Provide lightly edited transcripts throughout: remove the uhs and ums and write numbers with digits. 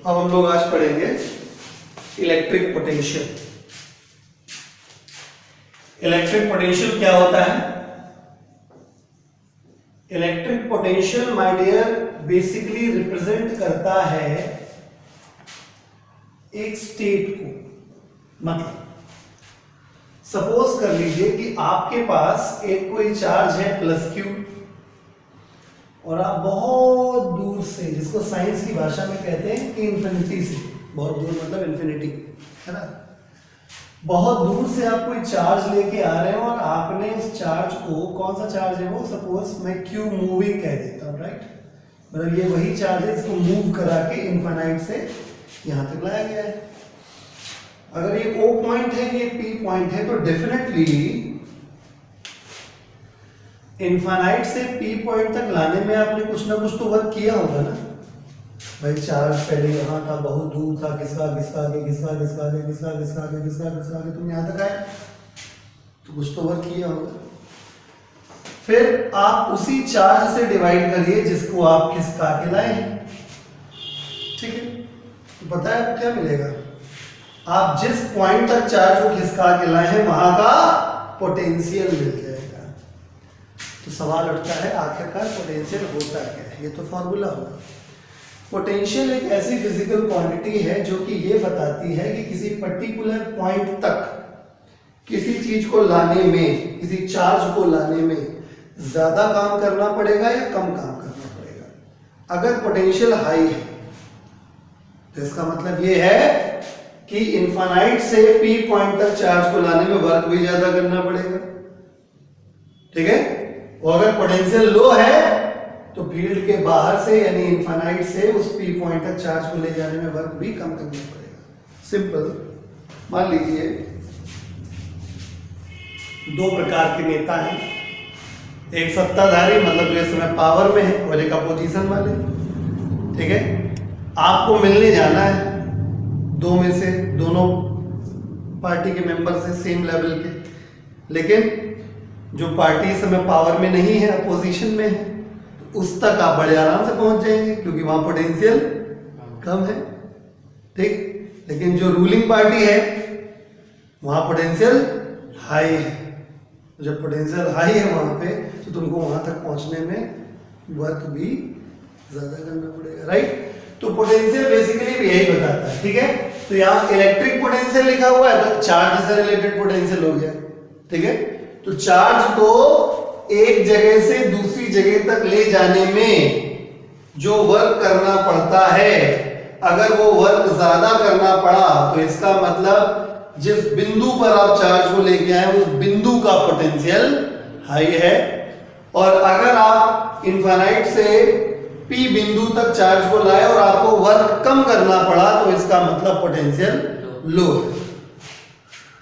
अब हम लोग आज पढ़ेंगे इलेक्ट्रिक पोटेंशियल। इलेक्ट्रिक पोटेंशियल क्या होता है? Electric potential my dear basically represent करता है एक स्टेट को। मतलब सपोज कर लीजिए कि आपके पास एक कोई चार्ज है +q और आप बहुत दूर से, जिसको साइंस की भाषा में कहते हैं कि इंफिनिटी से, बहुत दूर मतलब इंफिनिटी, है ना, बहुत दूर से आप कोई चार्ज लेके आ रहे हो और आपने उस चार्ज को, कौन सा चार्ज है वो, सपोज मैं q मूविंग कह देता हूं, राइट। मतलब ये वही चार्ज है इसको मूव करा के इनफाइनाइट से यहां तक लाया गया है। अगर ये O पॉइंट है, ये P पॉइंट है, तो डेफिनेटली इनफाइनाइट से P पॉइंट तक लाने में आपने कुछ ना कुछ तो वर्क किया होगा ना भाई। चार्ज पहले यहाँ था, बहुत दूर था, किसका किसका आगे, किसका किसका आगे, किसका किसका आगे, किसका किसका आगे, तुम यहाँ तक आए तो कुछ तो वर्क किया होगा। फिर आप उसी चार्ज से डिवाइड करिए जिसको आप खिसका के लाए हैं, ठीक है। तो पता है आपको क्या मिलेगा? आप जिस पॉइंट तक चार्ज को खिसका के लाए हैं वहां का पोटेंशियल मिल जाएगा। तो सवाल उठता है आखिरकार पोटेंशियल होता क्या है? ये तो फॉर्मूला होगा। पोटेंशियल एक ऐसी फिजिकल क्वांटिटी है जो कि ये बताती है कि किसी पर्टिकुलर पॉइंट तक किसी चीज को लाने में, किसी चार्ज को लाने में ज्यादा काम करना पड़ेगा या कम काम करना पड़ेगा। अगर पोटेंशियल हाई है तो इसका मतलब ये है कि इनफाइनाइट से P पॉइंट तक चार्ज को लाने में वर्क भी ज्यादा करना पड़ेगा, ठीक है। और अगर पोटेंशियल लो है तो फील्ड के बाहर से यानी इनफाइनाइट से उस P पॉइंट तक चार्ज को ले जाने में वर्क भी कम करना पड़ेगा। सिंपल। मान लीजिए दो प्रकार के नेता हैं, एक सत्ताधारी मतलब जो इस समय पावर में है और एक अपोजिशन वाले, ठीक है। आपको मिलने जाना है दो में से, दोनों पार्टी के मेंबर से सेम लेवल के, लेकिन जो पार्टी इस समय पावर में नहीं है, अपोजिशन में है, तो उस तक आप बड़े आराम से पहुंच जाएंगे क्योंकि वहां पोटेंशियल कम है, ठीक। लेकिन जो रूलिंग पार्टी है वहां पोटेंशियल हाई है। जब पोटेंशियल हाई है वहां पे तो तुमको वहां तक पहुंचने में वर्क भी ज्यादा करना पड़ेगा, राइट। तो पोटेंशियल बेसिकली भी यही बताता है, ठीक है। तो यहाँ इलेक्ट्रिक पोटेंशियल लिखा हुआ है तो चार्ज से रिलेटेड पोटेंशियल हो गया, ठीक है। तो चार्ज को एक जगह से दूसरी जगह तक ले जाने में जो वर्क करना पड़ता है, अगर वो वर्क ज्यादा करना पड़ा तो इसका मतलब जिस बिंदु पर आप चार्ज को लेके आए उस बिंदु का पोटेंशियल हाई है। और अगर आप इनफाइनाइट से P बिंदु तक चार्ज को लाए और आपको वर्क कम करना पड़ा तो इसका मतलब पोटेंशियल लो है,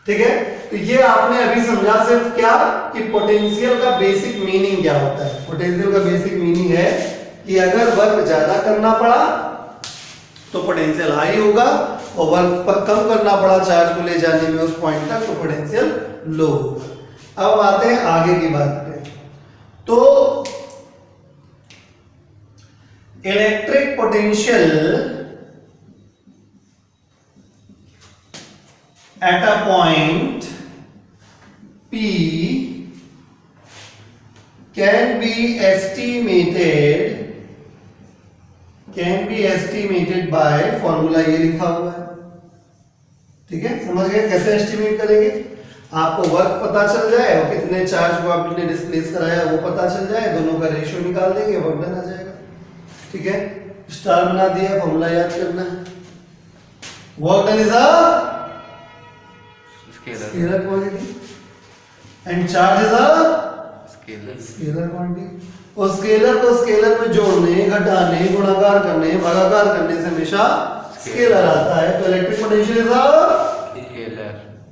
ठीक है। तो ये आपने अभी समझा सिर्फ क्या कि पोटेंशियल का बेसिक मीनिंग क्या होता है। पोटेंशियल का बेसिक मीनिंग है कि अगर वर्क ज्यादा करना पड़ा तो पोटेंशियल हाई होगा और वर्क कम करना पड़ा चार्ज को ले जाने में उस पॉइंट तक तो पोटेंशियल लो होगा। अब आते हैं आगे की बात पे। तो electric potential at a point P can be estimated by formula ये लिखा हुआ है, ठीक है। समझ गए कैसे एस्टिमेट करेंगे? आपको वर्क पता चल जाए और कितने चार्ज को आपने डिस्प्लेस कराया वो पता चल जाए, दोनों का रेशियो निकाल देंगे, वर्क डन आ जाएगा, ठीक है। स्टार बना दिया, फॉर्मूला याद करना है। Work done is a scalar quantity and charge is a scalar quantity। और स्केलर को स्केलर में जोड़ने, घटाने, गुणाकार करने, भागाकार करने से हमेशा स्केलर आता है। तो electric potential is a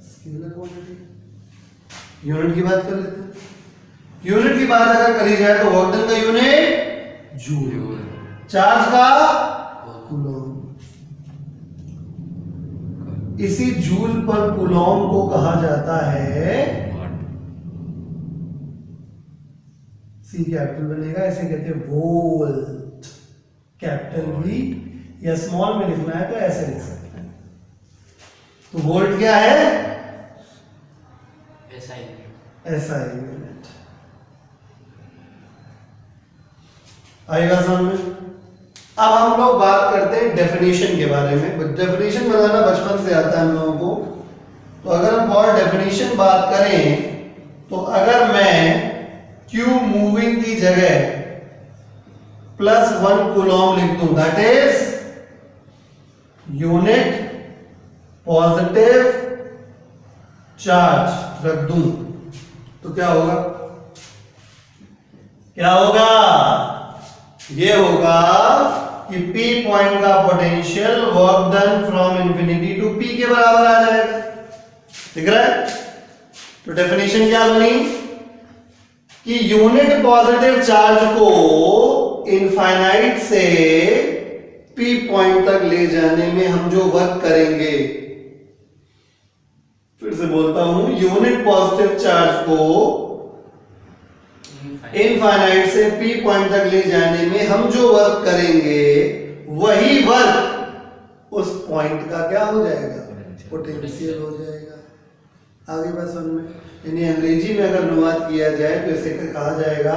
scalar quantity. Unit की बात कर लेते हैं। यूनिट की बात अगर करी जाए तो वर्क डन का यूनिट जूल, चार्ज का कूलॉम। इसी जूल पर कूलॉम को कहा जाता है, सी कैपिटल बनेगा, इसे कहते हैं वोल्ट, कैपिटल वी या स्मॉल में लिखना है तो ऐसे लिख सकते हैं। तो वोल्ट क्या है? SI unit. आएगा समझ में? अब हम लोग बात करते हैं डेफिनेशन के बारे में। डेफिनेशन बनाना बचपन से आता है हम लोगों को। तो अगर हम और डेफिनेशन बात करें तो अगर मैं Q मूविंग की जगह +1 कूलॉम लिख दूं, that is unit positive charge रख दूं, तो क्या होगा? क्या होगा? ये होगा कि P पॉइंट का potential work done from infinity to P के बराबर आ जाएगा। दिख रहा है? तो डेफिनेशन क्या बनी कि यूनिट पॉजिटिव चार्ज को इनफाइनाइट से P पॉइंट तक ले जाने में हम जो वर्क करेंगे, फिर से बोलता हूं, यूनिट पॉजिटिव चार्ज को इनफाइनाइट से P पॉइंट तक ले जाने में हम जो वर्क करेंगे वही वर्क उस पॉइंट का क्या हो जाएगा? पोटेंशियल हो जाएगा। आगे बात समझ में? यानी अंग्रेजी में अगर अनुवाद किया जाए तो इसे कहा जाएगा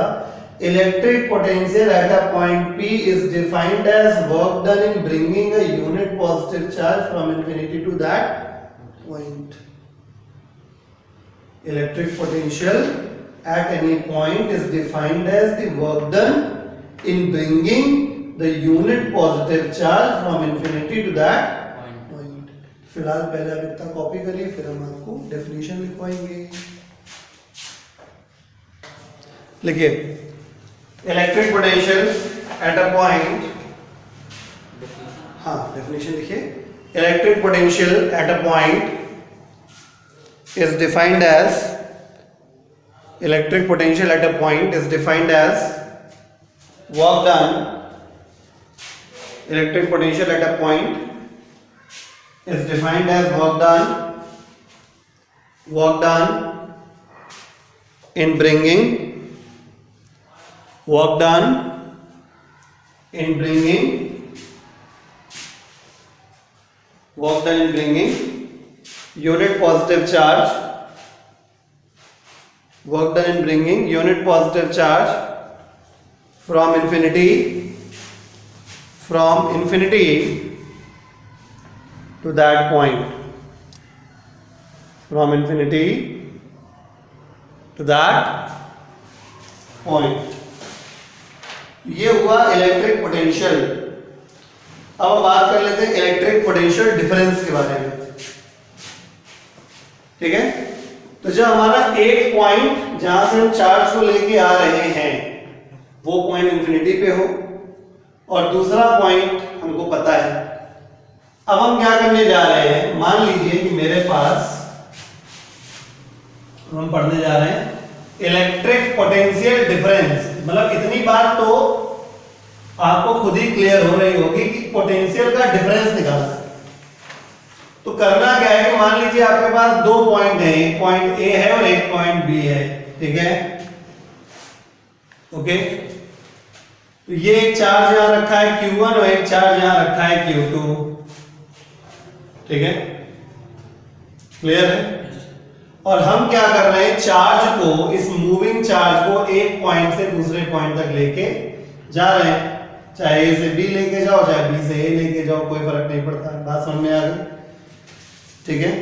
electric potential at a point P is defined as work done in bringing a unit positive charge from infinity to that point. Electric potential at any point is defined as the work done in bringing the unit positive charge from infinity to that point. फिलहाल पहले आप इतना copy करिए, फिर हम आपको definition लिखवाएंगे। लिखिए, electric potential at a point, हाँ डेफिनेशन लिखिए, electric potential at a point is defined as electric potential at a point is defined as work done, electric potential at a point is defined as work done in bringing work done in bringing unit positive charge, work done in bringing unit positive charge from infinity to that point, from infinity to that point. ये हुआ electric potential. अब हम बात कर लेते हैं electric potential difference के बारे में। ठीक है? तो जो हमारा एक पॉइंट जहां से हम चार्ज को लेके आ रहे हैं वो पॉइंट इंफिनिटी पे हो और दूसरा पॉइंट हमको पता है। अब हम क्या करने जा रहे हैं, मान लीजिए कि मेरे पास, हम पढ़ने जा रहे हैं इलेक्ट्रिक पोटेंशियल डिफरेंस। मतलब इतनी बात तो आपको खुद ही क्लियर हो रही होगी कि पोटेंशियल का डिफरेंस निकालना। तो करना क्या है कि मान लीजिए आपके पास दो पॉइंट है, एक पॉइंट ए है और एक पॉइंट बी है। ठीक है? ओके, तो ये एक चार्ज यहां रखा है Q1 और एक चार्ज यहां रखा है Q2। ठीक है? क्लियर है? और हम क्या कर रहे हैं, चार्ज को, इस मूविंग चार्ज को एक पॉइंट से दूसरे पॉइंट तक लेके जा रहे हैं। चाहे ए से बी लेके जाओ, चाहे बी से ए लेके जाओ, कोई फर्क नहीं पड़ता। बात समझ में आ गई? ठीक है?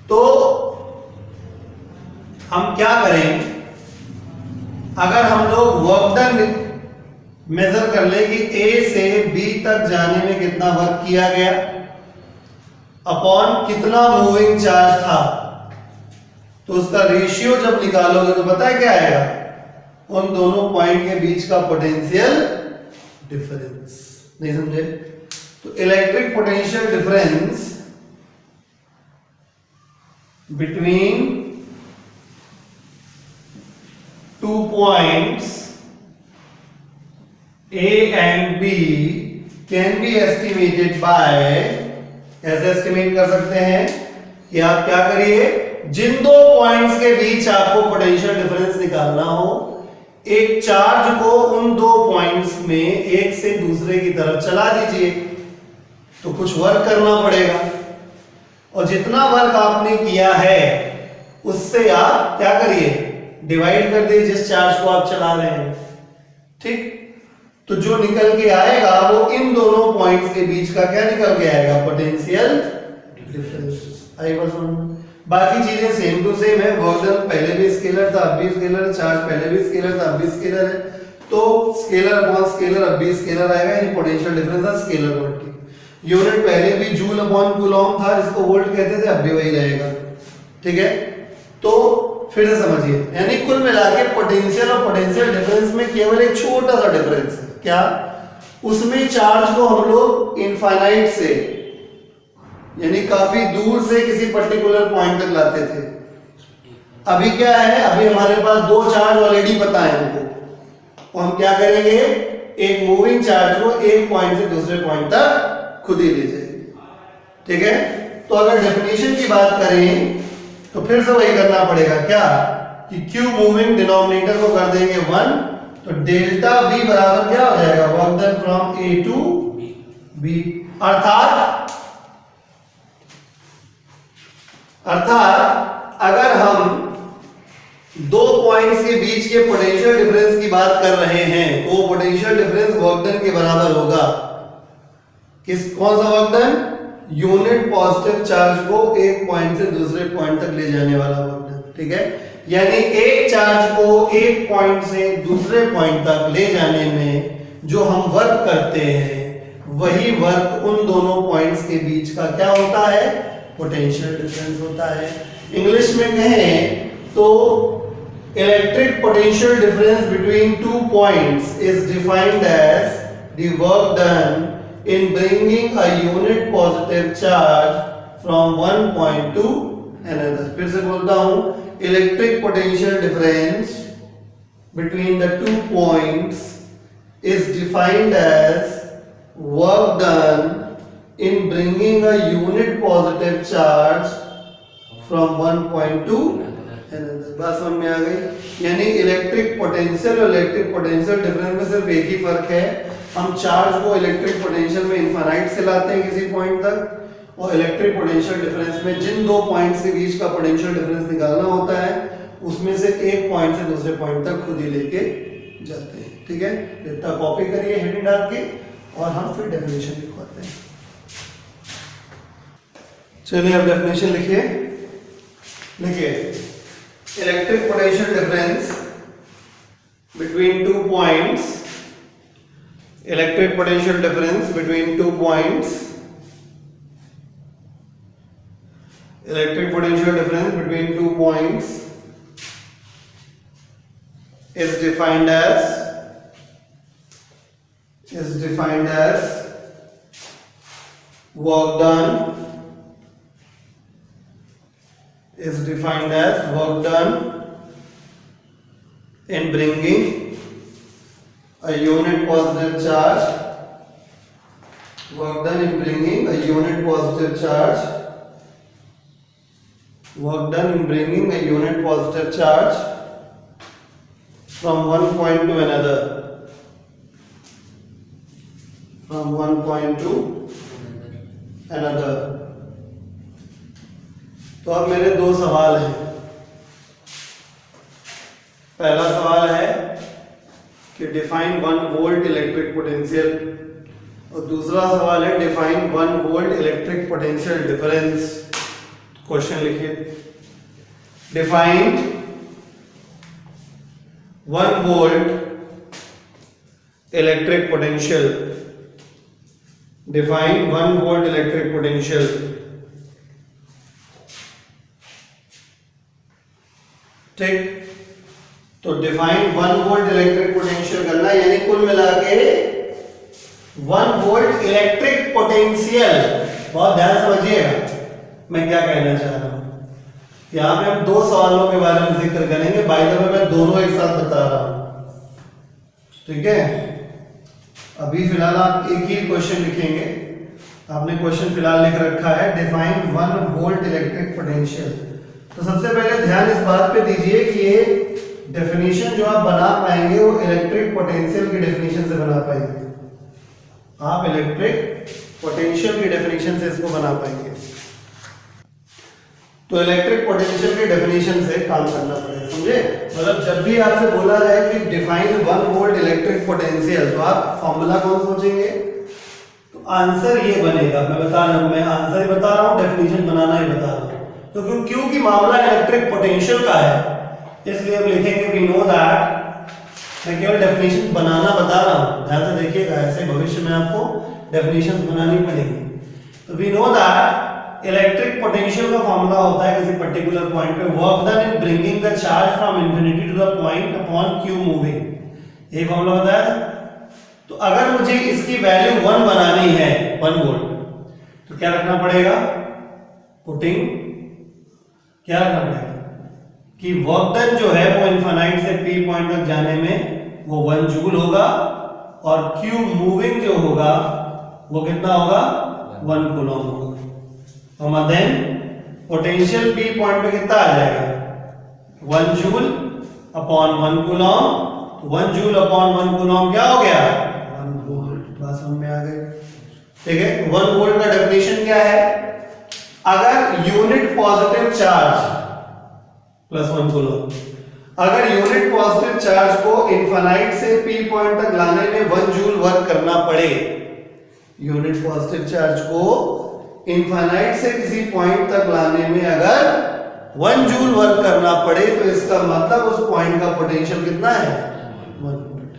तो हम क्या करें, अगर हम लोग वर्क डन मेजर कर ले कि ए से बी तक जाने में कितना वर्क किया गया अपॉन कितना मूविंग चार्ज था, तो उसका रेशियो जब निकालोगे तो पता है क्या आएगा, उन दोनों पॉइंट के बीच का पोटेंशियल डिफरेंस। नहीं समझे? तो electric potential difference between two points A and B can be estimated by, ऐसे एस्टिमेट कर सकते हैं कि आप क्या करिए, जिन दो पॉइंट्स के बीच आपको पोटेंशियल डिफरेंस निकालना हो, एक चार्ज को उन दो पॉइंट्स में एक से दूसरे की तरफ चला दीजिए तो कुछ वर्क करना पड़ेगा, और जितना वर्क आपने किया है उससे आप क्या करिए, डिवाइड कर दीजिए जिस चार्ज को आप चला रहे हैं। ठीक, तो जो निकल के आएगा वो इन दोनों पॉइंट्स के बीच का क्या निकल के आएगा, पोटेंशियल डिफरेंस। आई बात समझ में? बाकी चीजें सेम टू सेम है। वर्क डन पहले भी स्केलर था, अब भी स्केलर है। चार्ज पहले भी स्केलर था, अब भी स्केलर है। तो स्केलर अपॉन स्केलर अब भी स्केलर आएगा, यानी पोटेंशियल डिफरेंस है स्केलर क्वांटिटी। यूनिट पहले भी जूल अपॉन कूलॉम था जिसको वोल्ट कहते थे, अब भी वही रहेगा। ठीक है, तो फिर से समझिए, यानी कुल मिला के पोटेंशियल और पोटेंशियल डिफरेंस में केवल एक छोटा सा डिफरेंस है। क्या? उसमें चार्ज को हम लोग इनफाइनाइट से यानी काफी दूर से किसी पर्टिकुलर पॉइंट तक लाते थे। अभी क्या है, अभी हमारे पास दो चार्ज ऑलरेडी पता है हमको, तो हम क्या करेंगे, एक मूविंग चार्ज को एक पॉइंट से दूसरे पॉइंट तक खुद ही ले जाएंगे। ठीक है, तो अगर डेफिनेशन की बात करें तो फिर से वही करना पड़ेगा, क्या कि Q मूविंग डिनोमिनेटर को कर देंगे 1, तो डेल्टा V बराबर क्या हो जाएगा, work done from A to B। अर्थात अगर हम दो पॉइंट्स के बीच के पोटेंशियल डिफरेंस की बात कर रहे हैं तो पोटेंशियल डिफरेंस वर्क डन के बराबर होगा कौन सा work done, unit positive charge को एक पॉइंट से दूसरे पॉइंट तक ले जाने वाला वर्क डन। ठीक है, यानी एक चार्ज को एक पॉइंट से दूसरे पॉइंट तक ले जाने में जो हम वर्क करते हैं वही वर्क उन दोनों पॉइंट्स के बीच का क्या होता है, पोटेंशियल डिफरेंस होता है। इंग्लिश में कहें तो electric potential difference between two points is defined as the work done in bringing a unit positive charge from one point to another। फिर से बोलता हूं, electric potential difference between the two points is defined as work done in bringing a unit positive charge from one point to another। बात समझ में आ गई? यानी electric potential और इलेक्ट्रिक पोटेंशियल डिफरेंस में सिर्फ एक ही फर्क है, हम चार्ज को इलेक्ट्रिक पोटेंशियल में इनफाइनाइट से लाते हैं किसी पॉइंट तक, और इलेक्ट्रिक पोटेंशियल डिफरेंस में जिन दो पॉइंट्स के बीच का पोटेंशियल डिफरेंस निकालना होता है उसमें से एक पॉइंट से दूसरे पॉइंट तक खुद ही लेके जाते हैं। ठीक है, इतना कॉपी करिए हेडिंग डाल के और हम फिर डेफिनेशन लिखवाते हैं। चलिए अब डेफिनेशन लिखिए। Electric potential difference between two points, electric potential difference between two points, electric potential difference between two points is defined as work done in bringing a unit positive charge, work done in bringing a unit positive charge, work done in bringing a unit positive charge from one point to another, from one point to another। तो अब मेरे दो सवाल हैं। पहला सवाल है कि डिफाइन 1 वोल्ट इलेक्ट्रिक पोटेंशियल, और दूसरा सवाल है define 1 volt electric potential difference. Question लिखिए, define 1 volt electric potential, define 1 volt electric potential. ठीक, तो डिफाइन 1 वोल्ट इलेक्ट्रिक पोटेंशियल करना, यानी कुल मिला के 1 वोल्ट इलेक्ट्रिक पोटेंशियल। बहुत ध्यान समझिएगा मैं क्या कहना चाह रहा हूं। यहां पे हम दो सवालों के बारे में जिक्र करेंगे, बाय द वे मैं दोनों एक साथ बता रहा हूं। ठीक है, अभी फिलहाल आप एक ही क्वेश्चन लिखेंगे। आपने क्वेश्चन फिलहाल लिख रखा है डिफाइन 1 वोल्ट इलेक्ट्रिक पोटेंशियल। तो सबसे पहले ध्यान इस बात पे दीजिए कि ये डेफिनेशन जो आप बना पाएंगे वो इलेक्ट्रिक पोटेंशियल की डेफिनेशन से बना पाएंगे। आप इलेक्ट्रिक पोटेंशियल की डेफिनेशन से इसको बना पाएंगे। तो इलेक्ट्रिक पोटेंशियल की डेफिनेशन से काम करना पड़ेगा, समझे? मतलब जब भी आपसे बोला जाए कि डिफाइन 1 वोल्ट इलेक्ट्रिक पोटेंशियल, तो आप फॉर्मूला कौन सोचेंगे? तो आंसर ये बनेगा, मैं बता रहा हूं, मैं आंसर ही बता रहा हूं, डेफिनेशन बनाना ही बता रहा हूं। तो क्योंकि मामला इलेक्ट्रिक पोटेंशियल का है, इसलिए हम लिखेंगे वी नो दैट, मैं केवल डेफिनेशन बनाना बता रहा हूं, ध्यान से देखिएगा, ऐसे भविष्य में आपको डेफिनेशन बनानी पड़ेगी। तो we know that electric potential का फॉर्मूला होता है किसी पर्टिकुलर पॉइंट पे work done in bringing the charge from infinity to the point upon q moving. यही फॉर्मूला होता है। तो अगर मुझे इसकी वैल्यू 1 बनानी है, 1 वोल्ट, तो क्या रखना पड़ेगा? पुटिंग क्या रखना पड़ेगा कि वर्क डन जो है वो इनफाइनाइट से p पॉइंट तक जाने में वो 1 जूल होगा, और q मूविंग जो होगा वो कितना होगा? 1 कूलम होगा। और देन पोटेंशियल p पॉइंट पे कितना आ जाएगा? 1 joule upon 1 coulomb. 1 joule upon 1 coulomb क्या हो गया? 1 वोल्ट। बात समझ में आ गई? ठीक है। 1 वोल्ट का डेफिनेशन क्या है? अगर unit positive charge plus 1 coulomb, अगर यूनिट पॉजिटिव चार्ज को इनफाइनाइट से p पॉइंट तक लाने में 1 जूल वर्क करना पड़े, यूनिट पॉजिटिव चार्ज को इनफाइनाइट से किसी पॉइंट तक लाने में अगर 1 जूल वर्क करना पड़े, तो इसका मतलब उस पॉइंट का पोटेंशियल कितना है? 1 वोल्ट।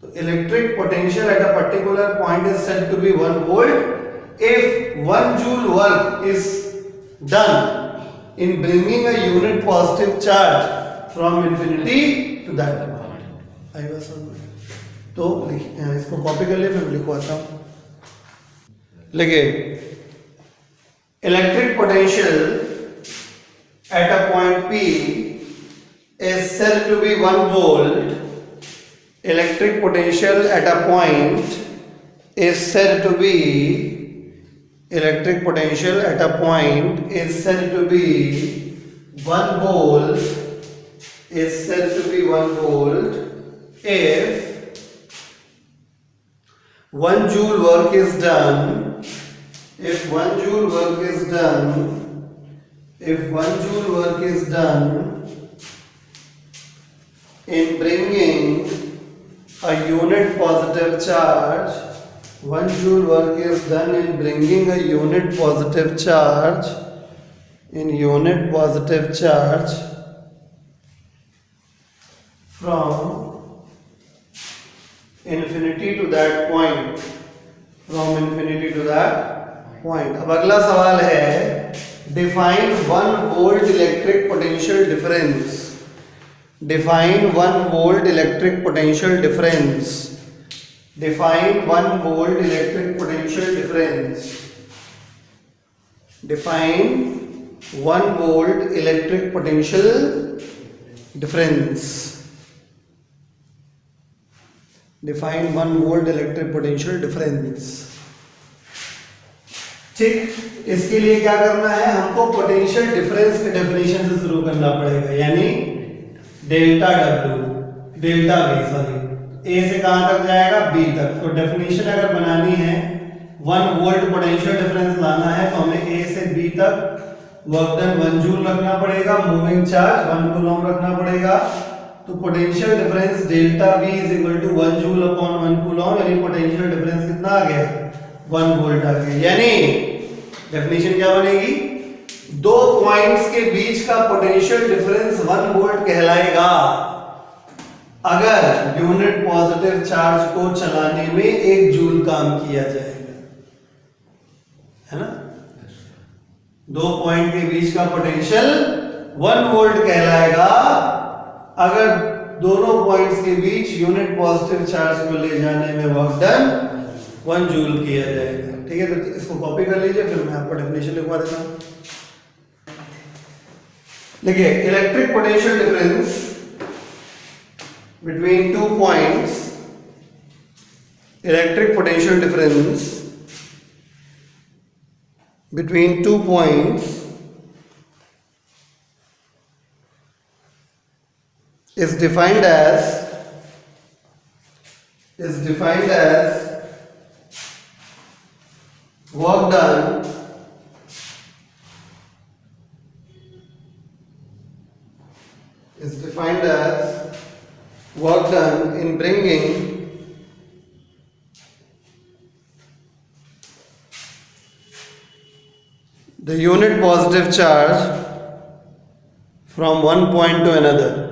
तो electric potential at a particular point is said to be 1 volt if 1 joule work is done in bringing a unit positive charge from infinity to that point. आई बात समझ में? तो इसको कॉपी कर ले, फिर लिखवाता हूं। लिखिए, electric potential at a point P is said to be 1 volt. Electric potential at a point is said to be, electric potential at a point is said to be 1 volt, is said to be 1 volt if 1 joule work is done, if 1 joule work is done, if 1 joule work is done in bringing a unit positive charge, 1 joule work is done in bringing a unit positive charge, in unit positive charge from infinity to that point, from infinity to that point। अब अगला सवाल है, define 1 volt electric potential difference, define 1 volt electric potential difference, define 1 volt electric potential difference, define 1 volt electric potential difference, define 1 volt electric potential difference। ठीक, इसके लिए क्या करना है? हमको पोटेंशियल डिफरेंस के डेफिनेशन से शुरू करना पड़ेगा, यानी delta W, delta V, sorry, A से कहां तक जाएगा? B तक। तो डेफिनेशन अगर बनानी है, 1 वोल्ट पोटेंशियल डिफरेंस लाना है, तो हमें A से B तक वर्क डन 1 जूल रखना पड़ेगा, मूविंग चार्ज 1 कूलम रखना पड़ेगा। तो potential difference delta V is equal to 1 joule upon 1 coulomb, यानी पोटेंशियल डिफरेंस कितना आ गया? 1 वोल्ट आ गया। यानी डेफिनेशन क्या बनेगी? दो पॉइंट्स के बीच का पोटेंशियल डिफरेंस 1 वोल्ट कहलाएगा अगर यूनिट पॉजिटिव चार्ज को चलाने में 1 जूल काम किया जाएगा, है ना? दो पॉइंट के बीच का पोटेंशियल 1 वोल्ट कहलाएगा अगर दोनों पॉइंट्स के बीच यूनिट पॉजिटिव चार्ज को ले जाने में वर्क डन 1 जूल किया जाएगा। ठीक है, तो इसको कॉपी कर लीजिए, फिर मैं आपको डेफिनेशन लिखवा देता हूं। देखिए, electric potential difference between 2 points, electric potential difference between 2 points is defined as work done in bringing the unit positive charge from one point to another.